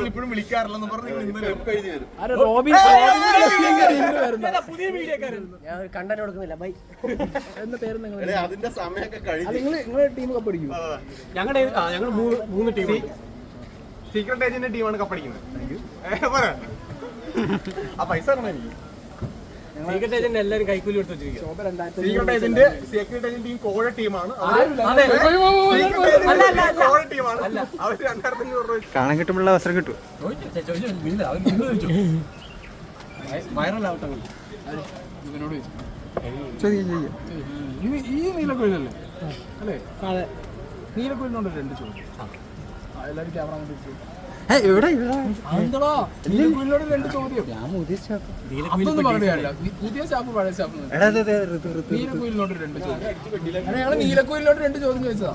ഇപ്പോഴും വിളിക്കാറില്ലെന്ന് പറഞ്ഞു. ഞാൻ കണ്ടന്റ് കൊടുക്കുന്നില്ല. ബൈ. എന്താ പേര് നിങ്ങൾ? അതിന്റെ സമയമൊക്കെ കഴിഞ്ഞു. നിങ്ങളെ ടീം കപ്പടിക്കും. ഞങ്ങൾ 3 ടീം. സീക്രട്ട് ഏജന്റ് ടീമാണ് കപ്പടിക്കുന്നത്. ആ പൈസ തരണം എനിക്ക്. സീക്രട്ട് ഏജന്റ് എല്ലാവരും കൈക്കൂലി കൊടുത്ത് വെച്ചിരിക്കും. സീക്രട്ട് ഏജന്റ് ടീം കോഴ ടീമാണ്. അവര് 2500 രൂപ കാണാൻ കിട്ടുമ്പോഴുള്ള അവസരം കിട്ടും. വൈറലാവട്ടെ. ഈ നീലക്കുയിലല്ലേ അല്ലേ? അതെ, നീലക്കുയിലിനോട് 2 ചോദ്യം. എല്ലാവരും ക്യാമറ കൊണ്ടിരിക്കും. നീലക്കുയിലിനോട് 2 ചോദ്യം. അതൊന്നും പറഞ്ഞില്ല. പുതിയ സ്റ്റാഫ് പഴയ സ്റ്റാഫ്. നീലക്കുയിലിനോട് 2 ചോദ്യം. ഞങ്ങൾ നീലക്കുയിലിനോട് 2 ചോദ്യം ചോദിച്ചതാ.